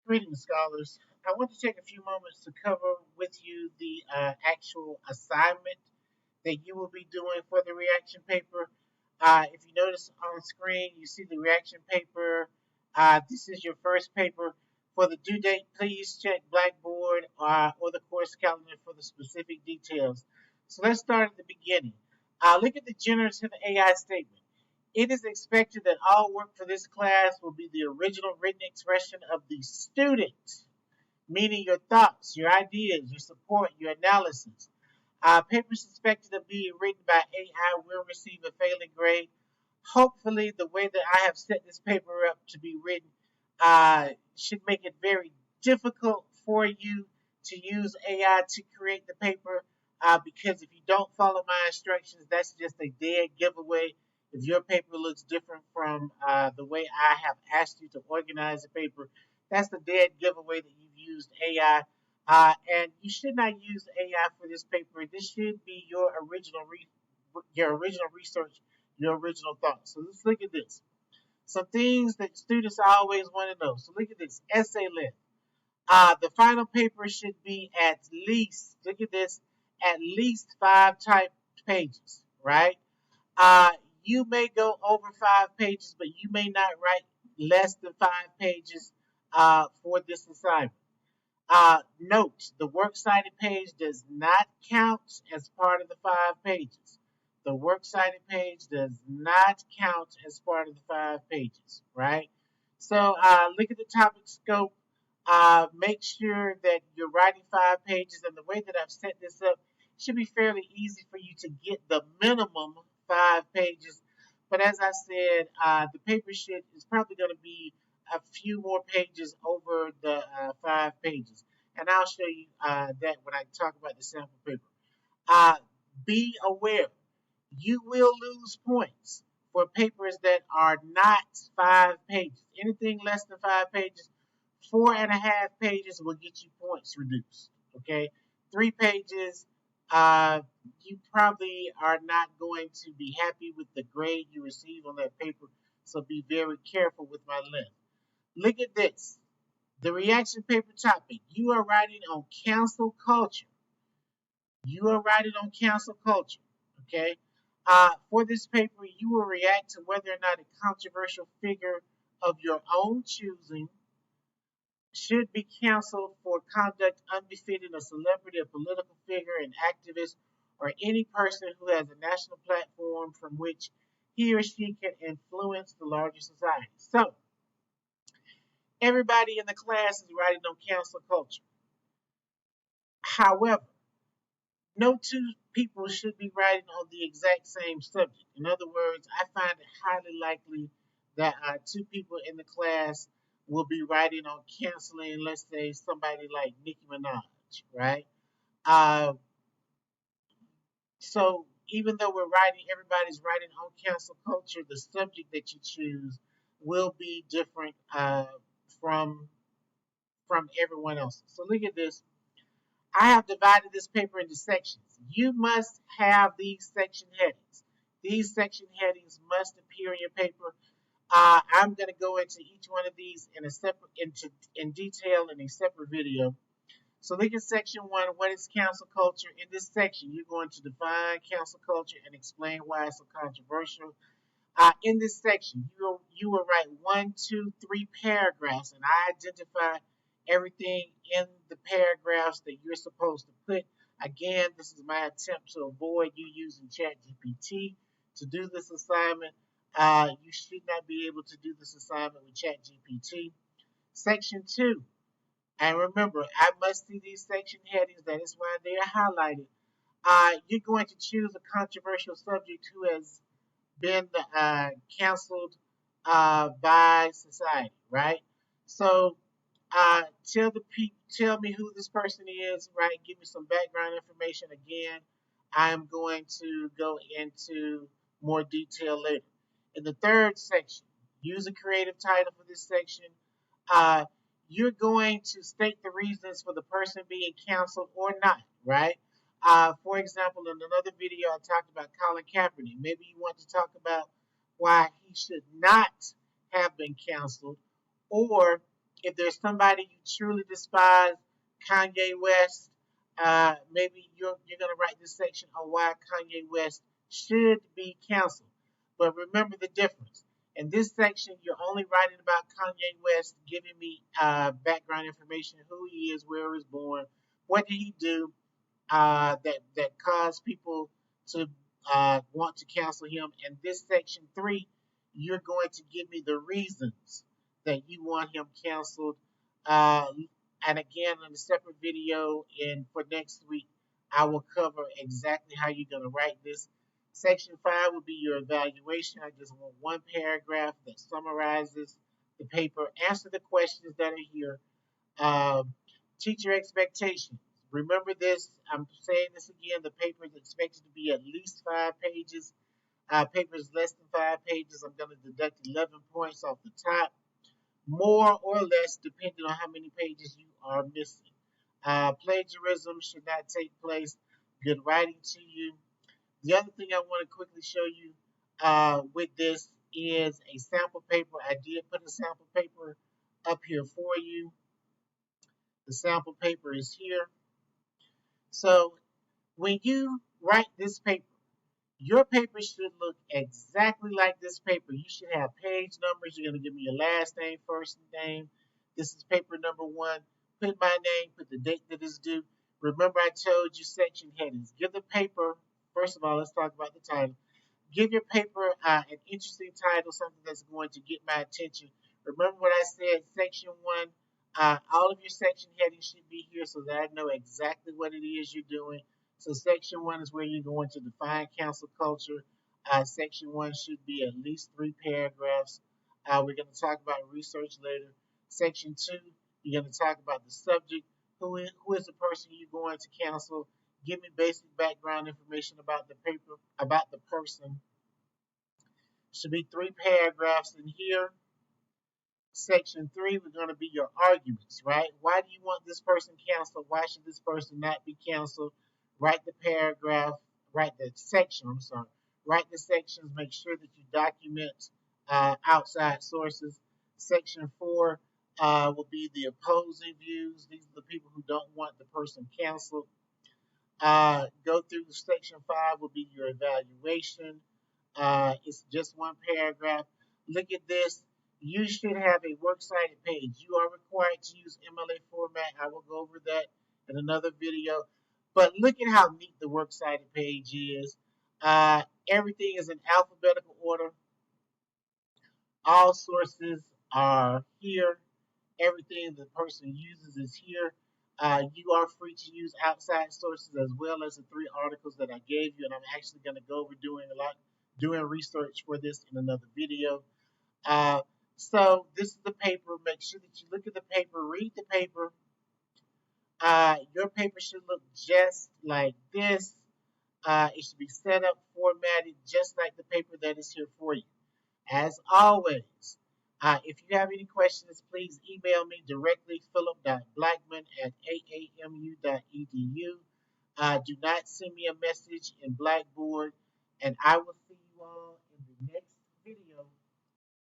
Greetings, scholars. I want to take a few moments to cover with you the actual assignment that you will be doing for the reaction paper. If you notice on screen, you see the reaction paper. This is your first paper. For the due date, please check Blackboard or the course calendar for the specific details. So let's start at the beginning. Look at the generative AI statement. It is expected that all work for this class will be the original written expression of the student, meaning your thoughts, your ideas, your support, your analysis. Papers suspected of being written by AI will receive a failing grade. Hopefully, the way that I have set this paper up to be written should make it very difficult for you to use AI to create the paper. Because if you don't follow my instructions, that's just a dead giveaway. If your paper looks different from the way I have asked you to organize the paper, that's the dead giveaway that you've used AI. And you should not use AI for this paper. This should be your original research, your original thoughts. So let's look at this. Some things that students always want to know. So look at this essay length. The final paper should be at least, look at this, at least 5 typed pages, right? Uh, you may go over 5 pages, but you may not write less than 5 pages for this assignment. Note, the works cited page does not count as part of the 5 pages. The works cited page does not count as part of the 5 pages, right? So look at the topic scope. Make sure that you're writing 5 pages, and the way that I've set this up should be fairly easy for you to get the minimum 5 pages. But as I said, the paper sheet is probably going to be a few more pages over the 5 pages. And I'll show you that when I talk about the sample paper. Uh, be aware, you will lose points for papers that are not 5 pages. Anything less than 5 pages, 4.5 pages will get you points reduced. Okay, 3 pages, you probably are not going to be happy with the grade you receive on that paper. So be very careful with my length. Look at this. The reaction paper topic. You are writing on cancel culture. You are writing on cancel culture. Okay. For this paper, you will react to whether or not a controversial figure of your own choosing should be canceled for conduct unbefitting a celebrity, a political figure, an activist, or any person who has a national platform from which he or she can influence the larger society. So, everybody in the class is writing on cancel culture. However, no two people should be writing on the exact same subject. In other words, I find it highly likely that 2 people in the class will be writing on canceling, let's say, somebody like Nicki Minaj, right? Uh, so even though everybody's writing on cancel culture, the subject that you choose will be different from from everyone else. So look at this. I have divided this paper into sections. You must have these section headings. These section headings must appear in your paper. I'm going to go into each one of these in detail in a separate video. So look at section 1. What is cancel culture? In this section, you're going to define cancel culture and explain why it's so controversial. In this section, you will write 1, 2, 3 paragraphs, and I identify everything in the paragraphs that you're supposed to put. Again, this is my attempt to avoid you using ChatGPT to do this assignment. You should not be able to do this assignment with ChatGPT. Section 2, and remember, I must see these section headings. That is why they are highlighted. You're going to choose a controversial subject who has been canceled by society, right? So tell me who this person is, right? Give me some background information. Again, I'm going to go into more detail later. In the third section, use a creative title for this section. Uh, you're going to state the reasons for the person being canceled or not, right? For example, in another video, I talked about Colin Kaepernick. Maybe you want to talk about why he should not have been canceled, or If there's somebody you truly despise, Kanye West, maybe you're gonna write this section on why Kanye West should be canceled. But remember the difference. In this section, you're only writing about Kanye West, giving me background information, who he is, where he was born, what did he do that caused people to want to cancel him. And this section 3, you're going to give me the reasons that you want him canceled. Uh, and again, in a separate video, and for next week, I will cover exactly how you're going to write this. Section 5 will be your evaluation. I just want one paragraph that summarizes the paper. Answer the questions that are here. Um, Teacher expectations. Remember this. I'm saying this again. The paper is expected to be at least 5 pages. Paper is less than 5 pages. I'm going to deduct 11 points off the top, more or less, depending on how many pages you are missing. Plagiarism should not take place. Good writing to you. The other thing I want to quickly show you with this is a sample paper. I did put a sample paper up here for you. The sample paper is here. So when you write this paper, your paper should look exactly like this paper. You should have page numbers. You're going to give me your last name, first name. This is paper number 1. Put my name, put the date that is due. Remember I told you section headings. Give the paper, first of all, let's talk about the title. Give your paper an interesting title, something that's going to get my attention. Remember what I said, section 1, all of your section headings should be here so that I know exactly what it is you're doing. So section 1 is where you're going to define cancel culture. Section 1 should be at least 3 paragraphs. We're going to talk about research later. Section 2, you're going to talk about the subject. Who is the person you're going to cancel? Give me basic background information about the paper, about the person. Should be 3 paragraphs in here. Section 3, we're going to be your arguments, right? Why do you want this person canceled? Why should this person not be canceled? Write the paragraph, write the section, I'm sorry. Write the sections, make sure that you document outside sources. Section 4 will be the opposing views. These are the people who don't want the person canceled. Go through section 5 will be your evaluation. It's just one paragraph. Look at this. You should have a works cited page. You are required to use MLA format. I will go over that in another video. But look at how neat the works cited page is. Everything is in alphabetical order. All sources are here. Everything the person uses is here. You are free to use outside sources as well as the 3 articles that I gave you, and I'm actually going to go over doing research for this in another video. Uh, so this is the paper. Make sure that you look at the paper, read the paper. Your paper should look just like this. It should be set up, formatted, just like the paper that is here for you. As always, if you have any questions, please email me directly, philip.blackman@aamu.edu. Do not send me a message in Blackboard, and I will see you all in the next video.